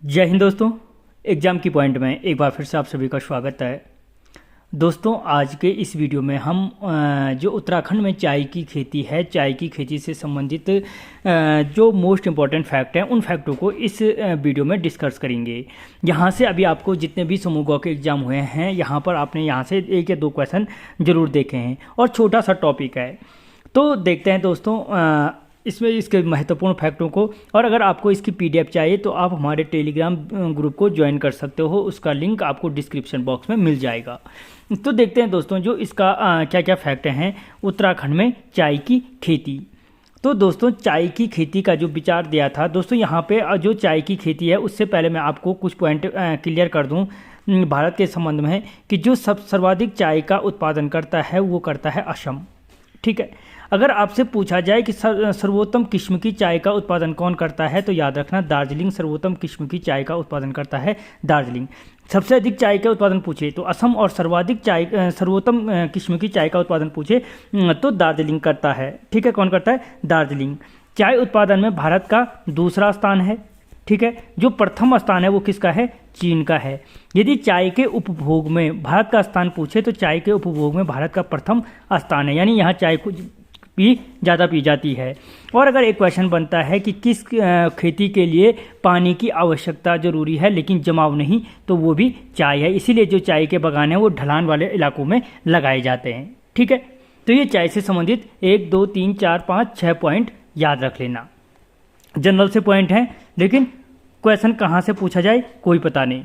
जय हिंद दोस्तों। एग्ज़ाम की पॉइंट में एक बार फिर से आप सभी का स्वागत है। दोस्तों आज के इस वीडियो में हम जो उत्तराखंड में चाय की खेती है, चाय की खेती से संबंधित जो मोस्ट इम्पॉर्टेंट फैक्ट हैं उन फैक्टों को इस वीडियो में डिस्कस करेंगे। यहाँ से अभी आपको जितने भी समूहों के एग्ज़ाम हुए हैं यहाँ पर आपने यहाँ से एक या दो क्वेश्चन ज़रूर देखे हैं और छोटा सा टॉपिक है। तो देखते हैं दोस्तों इसमें इसके महत्वपूर्ण फैक्टों को। और अगर आपको इसकी पीडीएफ चाहिए तो आप हमारे टेलीग्राम ग्रुप को ज्वाइन कर सकते हो, उसका लिंक आपको डिस्क्रिप्शन बॉक्स में मिल जाएगा। तो देखते हैं दोस्तों जो इसका क्या क्या फैक्ट हैं उत्तराखंड में चाय की खेती। तो दोस्तों चाय की खेती का जो विचार दिया था दोस्तों, यहाँ पे जो चाय की खेती है उससे पहले मैं आपको कुछ पॉइंट क्लियर कर दूँ भारत के संबंध में कि जो सर्वाधिक चाय का उत्पादन करता है वो करता है असम। ठीक है, अगर आपसे पूछा जाए कि सर्वोत्तम किस्म की चाय का उत्पादन कौन करता है तो याद रखना दार्जिलिंग सर्वोत्तम किस्म की चाय का उत्पादन करता है दार्जिलिंग। सबसे अधिक चाय का उत्पादन पूछे तो असम और सर्वाधिक चाय सर्वोत्तम किस्म की चाय का उत्पादन पूछे तो दार्जिलिंग करता है। ठीक है, कौन करता है? दार्जिलिंग। चाय उत्पादन में भारत का दूसरा स्थान है। ठीक है, जो प्रथम स्थान है वो किसका है? चीन का है। यदि चाय के उपभोग में भारत का स्थान पूछे तो चाय के उपभोग में भारत का प्रथम स्थान है, यानी यहाँ चाय कुछ ज़्यादा पी जाती है। और अगर एक क्वेश्चन बनता है कि किस खेती के लिए पानी की आवश्यकता ज़रूरी है लेकिन जमाव नहीं, तो वो भी चाय है। इसीलिए जो चाय के बागान हैं वो ढलान वाले इलाकों में लगाए जाते हैं। ठीक है, तो ये चाय से संबंधित 1 2 3 4 5 6 पॉइंट याद रख लेना। जनरल से पॉइंट हैं लेकिन क्वेश्चन कहाँ से पूछा जाए कोई पता नहीं।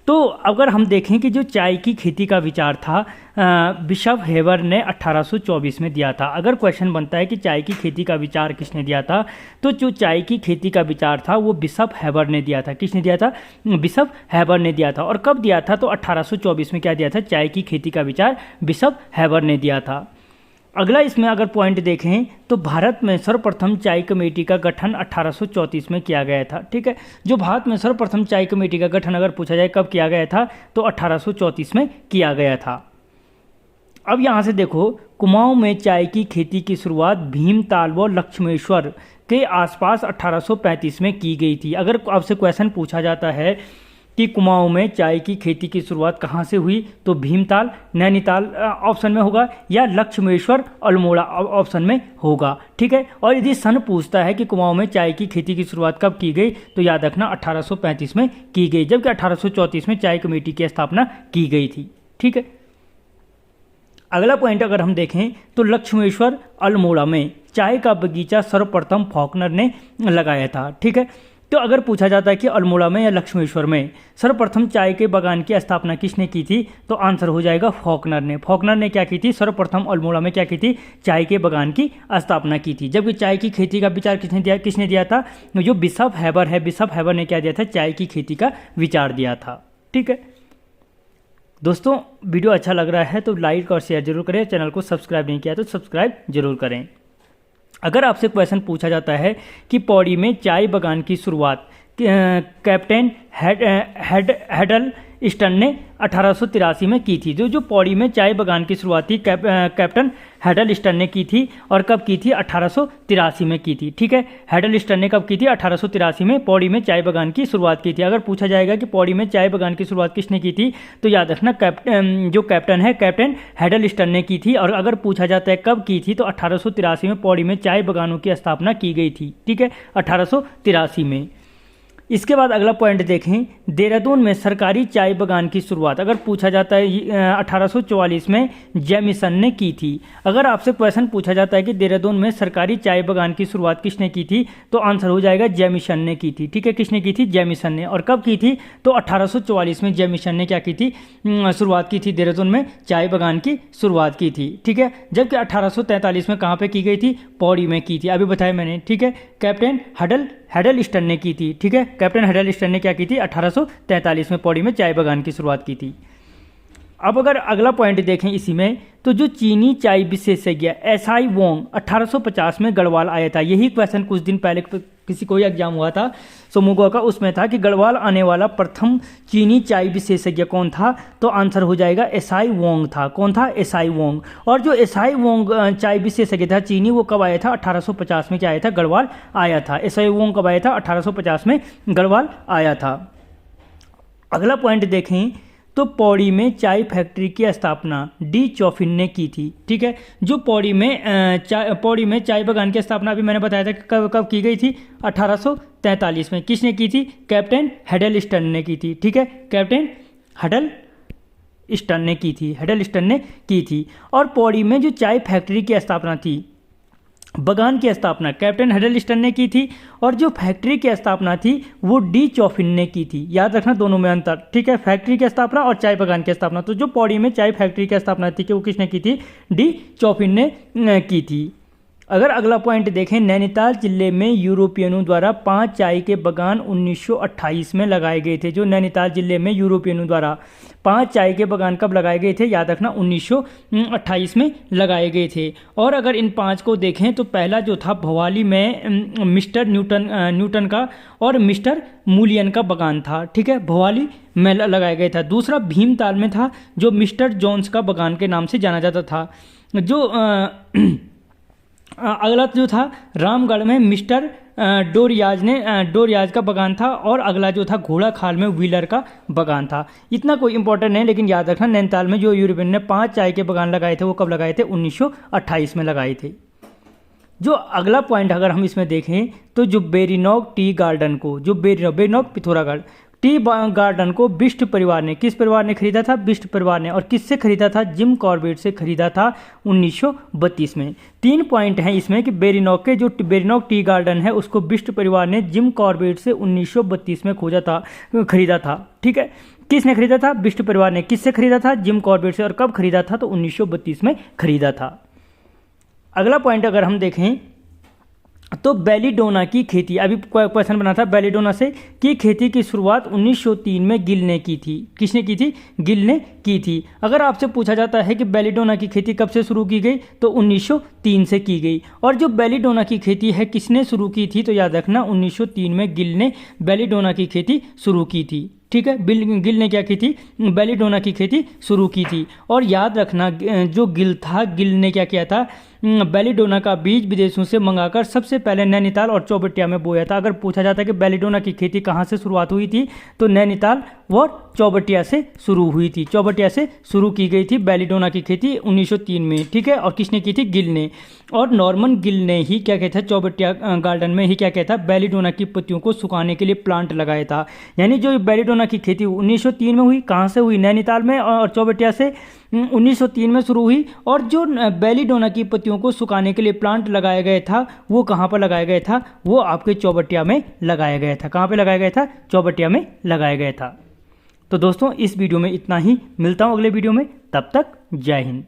तो अगर हम देखें कि जो चाय की खेती का विचार था बिशप हेबर ने 1824 में दिया था। अगर क्वेश्चन बनता है कि चाय की खेती का विचार किसने दिया था तो जो चाय की खेती का विचार था वो बिशप हेबर ने दिया था। किसने दिया था? बिशप हेबर ने दिया था। और कब दिया था? तो 1824 में क्या दिया था? चाय की खेती का विचार बिशप हेबर ने दिया था। अगला इसमें अगर पॉइंट देखें तो भारत में सर्वप्रथम चाय कमेटी का गठन 1834 में किया गया था। ठीक है, जो भारत में सर्वप्रथम चाय कमेटी का गठन अगर पूछा जाए कब किया गया था तो 1834 में किया गया था। अब यहाँ से देखो, कुमाऊं में चाय की खेती की शुरुआत भीमताल व लक्ष्मेश्वर के आसपास 1835 में की गई थी। अगर आपसे क्वेश्चन पूछा जाता है कि कुमाऊं में चाय की खेती की शुरुआत कहाँ से हुई तो भीमताल नैनीताल ऑप्शन में होगा या लक्ष्मेश्वर अल्मोड़ा ऑप्शन में होगा। ठीक है, और यदि सन पूछता है कि कुमाऊं में चाय की खेती की शुरुआत कब की गई तो याद रखना 1835 में की गई, जबकि 1834 में चाय कमेटी की स्थापना की गई थी। ठीक है, अगला पॉइंट अगर हम देखें तो लक्ष्मेश्वर अल्मोड़ा में चाय का बगीचा सर्वप्रथम फॉकनर ने लगाया था। ठीक है, तो अगर पूछा जाता है कि अल्मोड़ा में या लक्ष्मेश्वर में सर्वप्रथम चाय के बागान की स्थापना किसने की थी तो आंसर हो जाएगा फॉकनर ने। फॉकनर ने क्या की थी? सर्वप्रथम अल्मोड़ा में क्या की थी? चाय के बागान की स्थापना की थी। जबकि चाय की खेती का विचार किसने दिया था? जो बिशप हेबर है, बिशप हेबर ने क्या दिया था? चाय की खेती का विचार दिया था। ठीक है दोस्तों, वीडियो अच्छा लग रहा है तो लाइक और शेयर जरूर करें। चैनल को सब्सक्राइब नहीं किया तो सब्सक्राइब जरूर करें। अगर आपसे क्वेश्चन पूछा जाता है कि पौड़ी में चाय बागान की शुरुआत कैप्टन हेडल स्टन ने 1883 में की थी। जो पौड़ी में चाय बागान की शुरुआत थी कैप्टन हेडल स्टन ने की थी। और कब की थी? 1883 में की थी। ठीक है, हेडल स्टन ने कब की थी? 1883 में पौड़ी में चाय बागान की शुरुआत की थी। अगर पूछा जाएगा कि पौड़ी में चाय बागान की शुरुआत किसने की थी तो याद रखना जो कैप्टन है कैप्टन हेडल स्टन ने की थी। और अगर पूछा जाता है कब की थी तो 1883 में पौड़ी में चाय बागानों की स्थापना की गई थी। ठीक है, 1883 में। इसके बाद अगला पॉइंट देखें, देहरादून में सरकारी चाय बागान की शुरुआत अगर पूछा जाता है 1844 में जेमिसन ने की थी। अगर आपसे क्वेश्चन पूछा जाता है कि देहरादून में सरकारी चाय बागान की शुरुआत किसने की थी तो आंसर हो जाएगा जेमिसन ने की थी। ठीक है, किसने की थी? जेमिसन ने। और कब की थी? तो 1844 में जेमिसन ने क्या की थी? शुरुआत की थी, देहरादून में चाय बागान की शुरुआत की थी। ठीक है, जबकि 1843 में कहाँ पर की गई थी? पौड़ी में की थी, अभी बताया मैंने। ठीक है, कैप्टन हेडल स्टन ने की थी। ठीक है, कैप्टन हेडल स्टन ने क्या की थी? 1843 में पौड़ी में चाय बागान की शुरुआत की थी। अब अगर अगला पॉइंट देखें इसी में तो जो चीनी चाय विशेषज्ञ एसआई वोंग 1850 में गढ़वाल आया था। यही क्वेश्चन कुछ दिन पहले किसी कोई एग्जाम हुआ था समूह का, उसमें था कि गढ़वाल आने वाला प्रथम चीनी चाय विशेषज्ञ कौन था, तो आंसर हो जाएगा एसआई वोंग था। कौन था? SI Wong. और जो एसआई वोंग चाय विशेषज्ञ था चीनी, वो कब आया था? 1850 में क्या आया था? गढ़वाल आया था। एसआई वोंग कब आया था? 1850 में गढ़वाल आया था। अगला पॉइंट देखें तो पौड़ी में चाय फैक्ट्री की स्थापना डी चौफिन ने की थी। ठीक है, जो पौड़ी में चाय बागान की स्थापना अभी मैंने बताया था कि कब की गई थी? 1843 में। किसने की थी? कैप्टन हेडलस्टन ने की थी। ठीक है, कैप्टन हेडलस्टन ने की थी। और पौड़ी में जो चाय फैक्ट्री की स्थापना थी, बागान की स्थापना कैप्टन हेडलस्टन ने की थी, और जो फैक्ट्री की स्थापना थी वो डी चौफिन ने की थी। याद रखना दोनों में अंतर। ठीक है, फैक्ट्री की स्थापना और चाय बागान की स्थापना। तो जो पौड़ी में चाय फैक्ट्री की स्थापना थी कि वो किसने की थी? डी चौफिन ने की थी। अगर अगला पॉइंट देखें, नैनीताल जिले में यूरोपियनों द्वारा 5 चाय के बागान 1928 में लगाए गए थे। जो नैनीताल जिले में यूरोपियनों द्वारा 5 चाय के बागान कब लगाए गए थे? याद रखना 1928 में लगाए गए थे। और अगर इन 5 को देखें तो पहला जो था भवाली में मिस्टर न्यूटन का और मिस्टर मूलियन का बागान था। ठीक है, भवाली में लगाया गया था। दूसरा भीमताल में था, जो मिस्टर जोन्स का बागान के नाम से जाना जाता था। जो अगला जो था रामगढ़ में मिस्टर डोरियाज का बागान था। और अगला जो था घोड़ा खाल में व्हीलर का बागान था। इतना कोई इंपॉर्टेंट नहीं, लेकिन याद रखना नैनीताल में जो यूरोपियन ने 5 चाय के बागान लगाए थे वो कब लगाए थे? 1928 में लगाए थे। जो अगला पॉइंट अगर हम इसमें देखें तो जो बेरीनॉक टी गार्डन को, जो बेरीनॉक पिथौरागढ़ टी गार्डन को बिष्ट परिवार ने, किस परिवार ने खरीदा था? बिष्ट परिवार ने। और किससे खरीदा था? जिम कॉर्बेट से खरीदा था 1932 में। 3 पॉइंट हैं इसमें कि बेरीनॉक के जो बेरीनॉक टी गार्डन है उसको बिष्ट परिवार ने जिम कॉर्बेट से 1932 में खरीदा था। ठीक है, किसने खरीदा था? बिष्ट परिवार ने। किससे खरीदा था? जिम कॉर्बेट से। और कब खरीदा था? तो 1932 में खरीदा था। अगला पॉइंट अगर हम देखें तो बेलीडोना की खेती, अभी क्वेश्चन बना था बेलीडोना से, की खेती की शुरुआत 1903 में गिल ने की थी। किसने की थी? गिल ने की थी। अगर आपसे पूछा जाता है कि बेलीडोना की खेती कब से शुरू की गई, तो 1903 से की गई। और जो बेलीडोना की खेती है किसने शुरू की थी, तो याद रखना 1903 में गिल ने बेलीडोना की खेती शुरू की थी। ठीक है, गिल ने क्या की थी? बेलीडोना की खेती शुरू की थी। और याद रखना जो गिल था, गिल ने क्या किया था? बेलीडोना का बीज विदेशों से मंगाकर सबसे पहले नैनीताल और चौबटिया में बोया था। अगर पूछा जाता है कि बेलीडोना की खेती कहाँ से शुरुआत हुई थी, तो नैनीताल व चौबटिया से शुरू हुई थी। चौबटिया से शुरू की गई थी बेलीडोना की खेती 1903 में। ठीक है, और किसने की थी? गिल ने। और नॉर्मन गिल ने ही क्या कहता है? चौबटिया गार्डन में ही क्या कहता है? बेलीडोना की पत्तियों को सुखाने के लिए प्लांट लगाया था। यानी जो बेलीडोना की खेती 1903 में हुई, कहाँ से हुई? नैनीताल में और चौबटिया से 1903 में शुरू हुई। और जो बेलीडोना की पत्तियों को सुखाने के लिए प्लांट लगाया गया था वो कहाँ पर लगाया गया था? वो आपके चौबटिया में लगाया गया था। कहाँ पे लगाया गया था? चौबटिया में लगाया गया था। तो दोस्तों इस वीडियो में इतना ही, मिलता हूँ अगले वीडियो में, तब तक जय हिंद।